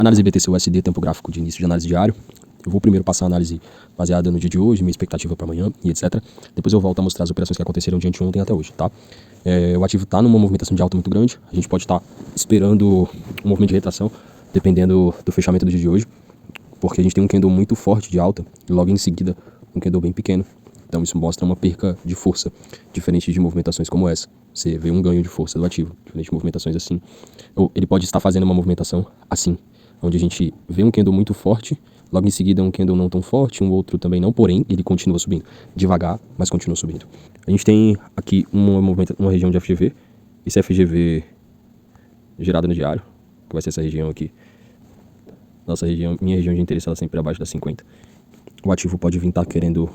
Análise BTC-USD, tempo gráfico de início de análise diário. Eu vou primeiro passar a análise baseada no dia de hoje, minha expectativa para amanhã e etc. Depois eu volto a mostrar as operações que aconteceram de anteontem até hoje, tá? O ativo está numa movimentação de alta muito grande. A gente pode estar esperando um movimento de retração, dependendo do fechamento do dia de hoje, porque a gente tem um candle muito forte de alta e logo em seguida um candle bem pequeno. Então isso mostra uma perca de força, diferente de movimentações como essa. Você vê um ganho de força do ativo, diferente de movimentações assim. Ou ele pode estar fazendo uma movimentação assim, onde a gente vê um candle muito forte, logo em seguida um candle não tão forte, um outro também não, porém ele continua subindo, devagar, mas continua subindo. A gente tem aqui uma região de FGV, esse FGV gerado no diário, que vai ser essa região aqui. Nossa região, minha região de interesse, ela sempre é abaixo das 50. O ativo pode vir estar querendo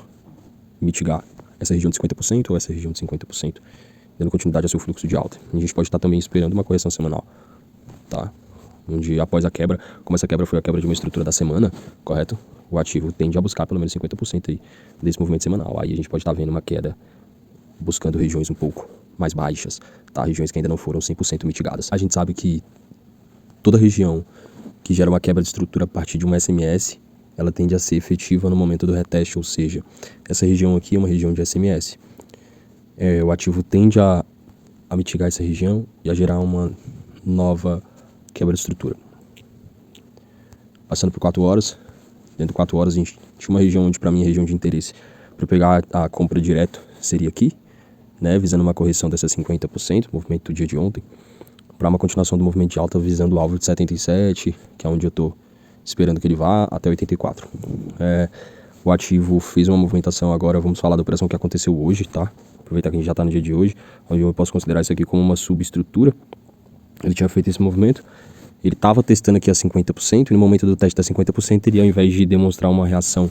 mitigar essa região de 50% ou essa região de 50%, dando continuidade ao seu fluxo de alta. A gente pode estar também esperando uma correção semanal, tá? Onde após a quebra, como essa quebra foi a quebra de uma estrutura da semana, correto? O ativo tende a buscar pelo menos 50% aí desse movimento semanal. Aí a gente pode estar vendo uma queda buscando regiões um pouco mais baixas, tá? Regiões que ainda não foram 100% mitigadas. A gente sabe que toda região que gera uma quebra de estrutura a partir de um SMS, ela tende a ser efetiva no momento do reteste, ou seja, essa região aqui é uma região de SMS. O ativo tende a mitigar essa região e a gerar uma nova quebra de estrutura. Passando por 4 horas, dentro de 4 horas a gente tinha uma região onde para mim é região de interesse para pegar a compra direto seria aqui, né, visando uma correção dessas 50%, movimento do dia de ontem, para uma continuação do movimento de alta visando o alvo de 77, que é onde eu estou esperando que ele vá, até 84. O ativo fez uma movimentação agora, vamos falar da operação que aconteceu hoje, tá? Aproveitar que a gente já está no dia de hoje, onde eu posso considerar isso aqui como uma subestrutura. Ele tinha feito esse movimento, ele estava testando aqui a 50%, e no momento do teste da 50%, ele ao invés de demonstrar uma reação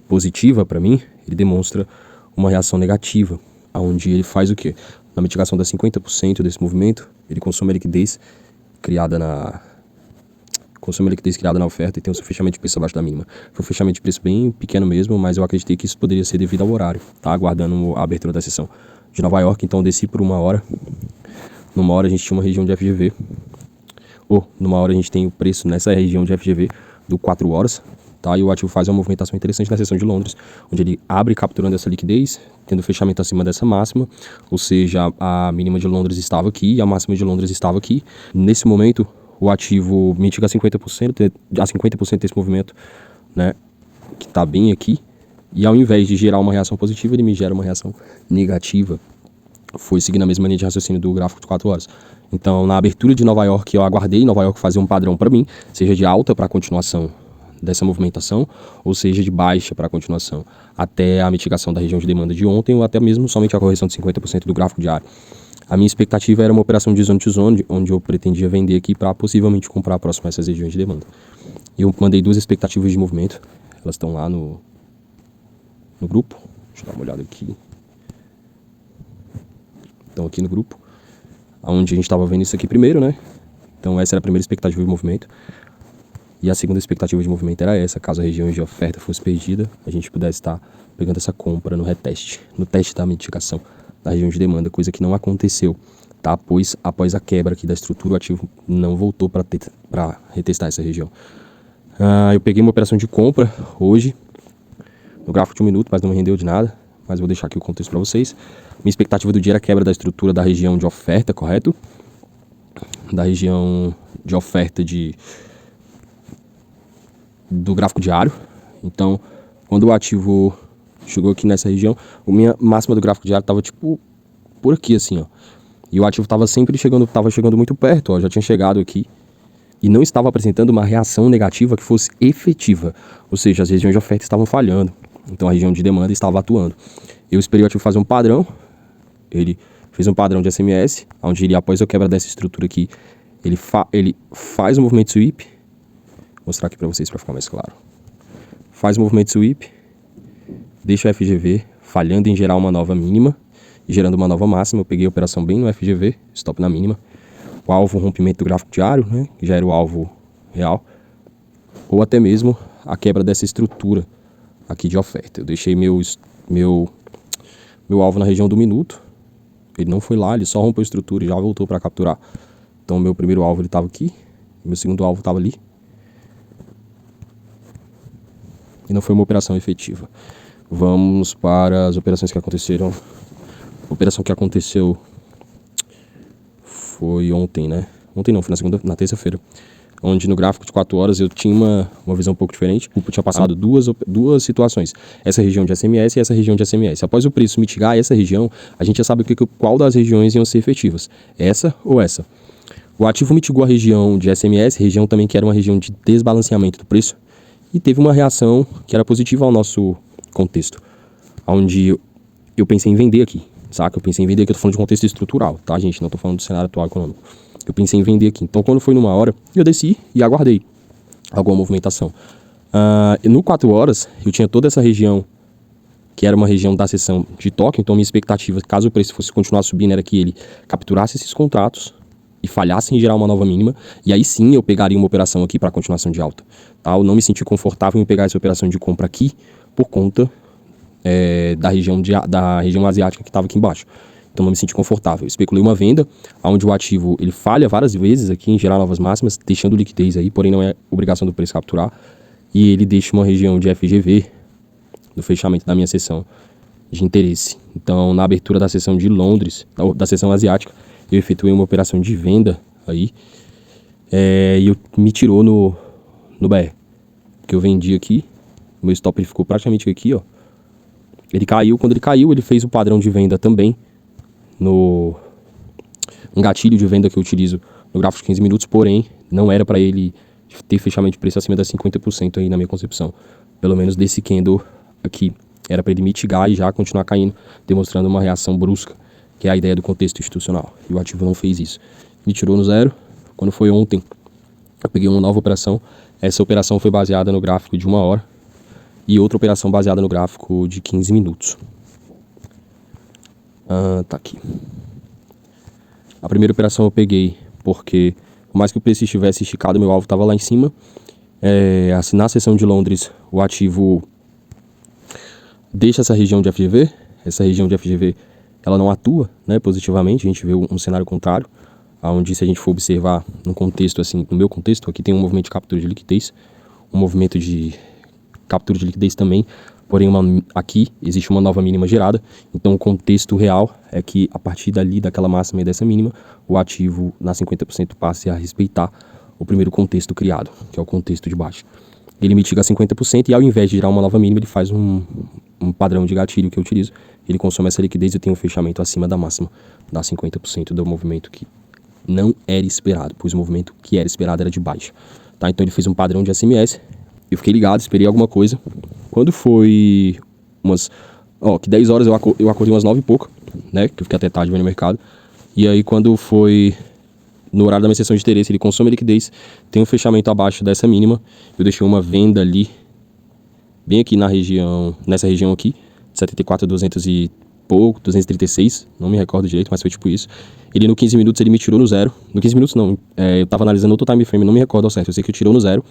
positiva para mim, ele demonstra uma reação negativa, onde ele faz o quê? Na mitigação da 50% desse movimento, ele consome a liquidez criada na oferta e tem um seu fechamento de preço abaixo da mínima. Foi um fechamento de preço bem pequeno mesmo, mas eu acreditei que isso poderia ser devido ao horário, tá? Aguardando a abertura da sessão de Nova York, então eu desci por 1 hora. Numa hora a gente tinha uma região de FGV, numa hora a gente tem o preço nessa região de FGV do 4 horas, tá? E o ativo faz uma movimentação interessante na sessão de Londres, onde ele abre capturando essa liquidez, tendo fechamento acima dessa máxima, ou seja, a mínima de Londres estava aqui e a máxima de Londres estava aqui. Nesse momento, o ativo mitiga 50% desse movimento, né, que está bem aqui, e ao invés de gerar uma reação positiva, ele me gera uma reação negativa. Foi seguindo a mesma linha de raciocínio do gráfico de 4 horas. Então, na abertura de Nova York, eu aguardei Nova York fazer um padrão para mim, seja de alta para a continuação dessa movimentação, ou seja de baixa para a continuação, até a mitigação da região de demanda de ontem, ou até mesmo somente a correção de 50% do gráfico diário. A minha expectativa era uma operação de zone to zone, onde eu pretendia vender aqui para possivelmente comprar próximo a essas regiões de demanda. Eu mandei 2 expectativas de movimento, elas estão lá no grupo, deixa eu dar uma olhada aqui. Estão aqui no grupo, onde a gente estava vendo isso aqui primeiro, né? Então essa era a primeira expectativa de movimento. E a segunda expectativa de movimento era essa, caso a região de oferta fosse perdida, a gente pudesse estar pegando essa compra no reteste, no teste da mitigação da região de demanda, coisa que não aconteceu, tá? Pois após a quebra aqui da estrutura, o ativo não voltou para retestar essa região. Eu peguei uma operação de compra hoje, no gráfico de 1 minuto, mas não me rendeu de nada, mas vou deixar aqui o contexto para vocês. Minha expectativa do dia era a quebra da estrutura da região de oferta, correto? Da região de oferta do gráfico diário. Então, quando o ativo chegou aqui nessa região, a minha máxima do gráfico diário estava tipo por aqui assim, ó. E o ativo estava sempre chegando muito perto, ó, já tinha chegado aqui e não estava apresentando uma reação negativa que fosse efetiva. Ou seja, as regiões de oferta estavam falhando, então a região de demanda estava atuando. Eu esperei o ativo fazer um padrão, ele fez um padrão de SMS, onde ele, após a quebra dessa estrutura aqui, ele faz um movimento sweep. Vou mostrar aqui para vocês para ficar mais claro. Faz um movimento sweep, deixa o FGV falhando em gerar uma nova mínima e gerando uma nova máxima. Eu peguei a operação bem no FGV, stop na mínima. O alvo, rompimento do gráfico diário, né, que já era o alvo real, ou até mesmo a quebra dessa estrutura aqui de oferta. Eu deixei meu alvo na região do minuto, ele não foi lá, ele só rompeu a estrutura e já voltou para capturar. Então meu primeiro alvo ele estava aqui, meu segundo alvo estava ali, e não foi uma operação efetiva. Vamos para as operações que aconteceram. A operação que aconteceu foi ontem, né? Ontem não, foi na terça-feira. Onde no gráfico de 4 horas eu tinha uma visão um pouco diferente. Eu tinha passado duas situações. Essa região de SMS e essa região de SMS. Após o preço mitigar essa região, a gente já sabe qual das regiões iam ser efetivas. Essa ou essa. O ativo mitigou a região de SMS, região também que era uma região de desbalanceamento do preço. E teve uma reação que era positiva ao nosso contexto. Onde eu pensei em vender aqui, saca? Eu pensei em vender aqui, eu tô falando de contexto estrutural, tá, gente? Não tô falando do cenário atual econômico. Eu pensei em vender aqui. Então, quando foi numa hora, eu desci e aguardei alguma movimentação. No 4 horas, eu tinha toda essa região, que era uma região da seção de toque. Então, minha expectativa, caso o preço fosse continuar subindo, era que ele capturasse esses contratos e falhasse em gerar uma nova mínima. E aí sim, eu pegaria uma operação aqui para continuação de alta. Tá? Eu não me senti confortável em pegar essa operação de compra aqui, por conta da região asiática que estava aqui embaixo. Então não me senti confortável. Eu especulei uma venda, onde o ativo ele falha várias vezes aqui em gerar novas máximas, deixando liquidez aí, porém não é obrigação do preço capturar. E ele deixa uma região de FGV no fechamento da minha sessão de interesse. Então na abertura da sessão de Londres, da sessão asiática, eu efetuei uma operação de venda aí, e eu me tirou no BR, que eu vendi aqui. O meu stop ele ficou praticamente aqui, ó. Ele caiu, quando ele caiu, ele fez o padrão de venda também um gatilho de venda que eu utilizo no gráfico de 15 minutos, porém, não era para ele ter fechamento de preço acima das 50% aí na minha concepção. Pelo menos desse candle aqui. Era para ele mitigar e já continuar caindo, demonstrando uma reação brusca, que é a ideia do contexto institucional. E o ativo não fez isso. Me tirou no zero. Quando foi ontem, eu peguei uma nova operação. Essa operação foi baseada no gráfico de 1 hora. E outra operação baseada no gráfico de 15 minutos. Tá aqui. A primeira operação eu peguei porque, por mais que o preço estivesse esticado, meu alvo estava lá em cima. Na sessão de Londres, o ativo deixa essa região de FGV. Essa região de FGV, ela não atua, né, positivamente. A gente vê um cenário contrário, onde, se a gente for observar num contexto assim, no meu contexto, aqui tem um movimento de captura de liquidez, um movimento de captura de liquidez também, porém aqui existe uma nova mínima gerada. Então o contexto real é que a partir dali, daquela máxima e dessa mínima, o ativo na 50% passe a respeitar o primeiro contexto criado, que é o contexto de baixo. Ele mitiga 50% e, ao invés de gerar uma nova mínima, ele faz um padrão de gatilho que eu utilizo. Ele consome essa liquidez e tem um fechamento acima da máxima, dá 50% do movimento que não era esperado, pois o movimento que era esperado era de baixo. Tá? Então ele fez um padrão de SMS. Eu fiquei ligado, esperei alguma coisa. Quando foi que 10 horas eu acordei umas 9 e pouco, né? Que eu fiquei até tarde vendo no mercado. E aí quando foi no horário da minha sessão de interesse, ele consome a liquidez, tem um fechamento abaixo dessa mínima. Eu deixei uma venda ali, bem aqui nessa região aqui, 74, 200 e pouco, 236, não me recordo direito, mas foi tipo isso. Ele no 15 minutos ele me tirou no zero. No 15 minutos não, eu tava analisando outro time frame, não me recordo ao certo, eu sei que eu tirou no zero.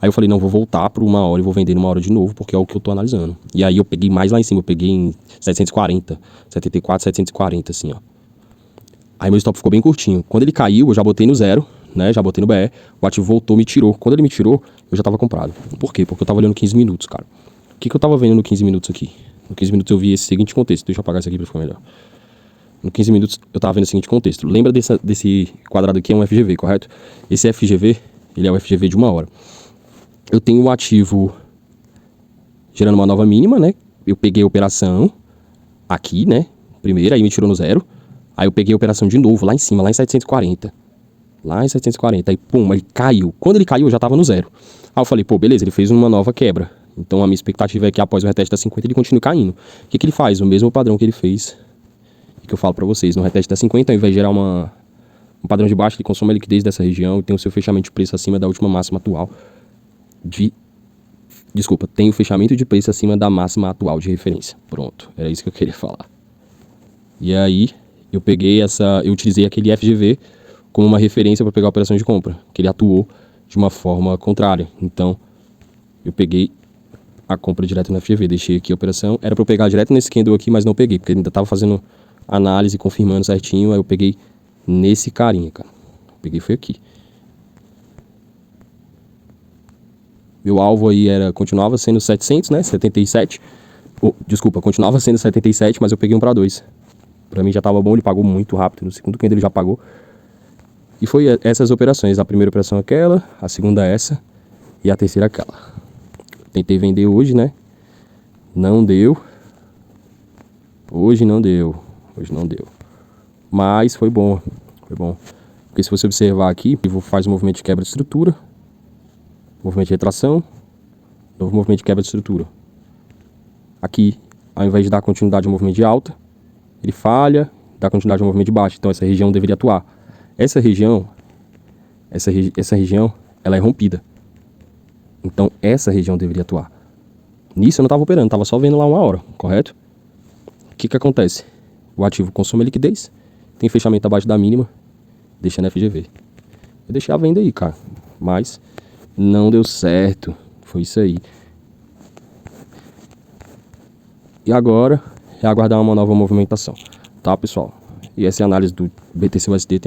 Aí eu falei, não, vou voltar para 1 hora e vou vender numa hora de novo, porque é o que eu tô analisando. E aí eu peguei mais lá em cima, eu peguei em 740, 74, 740, assim, ó. Aí meu stop ficou bem curtinho. Quando ele caiu, eu já botei no zero, né? Já botei no BE, o ativo voltou, me tirou. Quando ele me tirou, eu já tava comprado. Por quê? Porque eu tava olhando 15 minutos, cara. O que eu tava vendo no 15 minutos aqui? No 15 minutos eu vi esse seguinte contexto. Deixa eu apagar isso aqui pra ficar melhor. No 15 minutos eu tava vendo o seguinte contexto. Lembra desse quadrado aqui? É um FGV, correto? Esse FGV, ele é o FGV de 1 hora. Eu tenho um ativo gerando uma nova mínima, né? Eu peguei a operação aqui, né? Primeiro, aí me tirou no zero. Aí eu peguei a operação de novo, lá em cima, lá em 740. Lá em 740, aí pum, ele caiu. Quando ele caiu, eu já tava no zero. Aí eu falei, pô, beleza, ele fez uma nova quebra. Então a minha expectativa é que após o reteste da 50 ele continue caindo. O que ele faz? O mesmo padrão que ele fez, que eu falo pra vocês. No reteste da 50, ao invés de gerar um padrão de baixo, ele consome a liquidez dessa região e tem o seu fechamento de preço acima da última máxima atual tem o fechamento de preço acima da máxima atual de referência. Pronto, era isso que eu queria falar. E aí eu utilizei aquele FGV como uma referência para pegar a operação de compra, que ele atuou de uma forma contrária. Então eu peguei a compra direto no FGV, deixei aqui a operação. Era para eu pegar direto nesse candle aqui, mas não peguei, porque ele ainda estava fazendo análise, confirmando certinho. Aí eu peguei nesse carinha, cara. Peguei foi aqui. Meu alvo aí continuava sendo 700, né? 77. Desculpa, continuava sendo 77, mas eu peguei um para 2. Pra mim já tava bom, ele pagou muito rápido. No segundo candle ele já pagou. E foi essas operações. A primeira operação aquela, a segunda essa e a terceira aquela. Tentei vender hoje, né? Não deu. Hoje não deu. Mas foi bom. Porque se você observar aqui, faz um movimento de quebra de estrutura. Movimento de retração. Novo movimento de quebra de estrutura. Aqui, ao invés de dar continuidade ao movimento de alta, ele falha, dá continuidade ao movimento de baixa. Então essa região deveria atuar. Essa região, ela é rompida. Então essa região deveria atuar. Nisso eu não estava operando, estava só vendo lá 1 hora, correto? O que acontece? O ativo consome liquidez, tem fechamento abaixo da mínima, deixa na FGV. Eu deixei a venda aí, cara, mas não deu certo. Foi isso aí. E agora é aguardar uma nova movimentação, tá, pessoal? E essa é a análise do BTC-USD.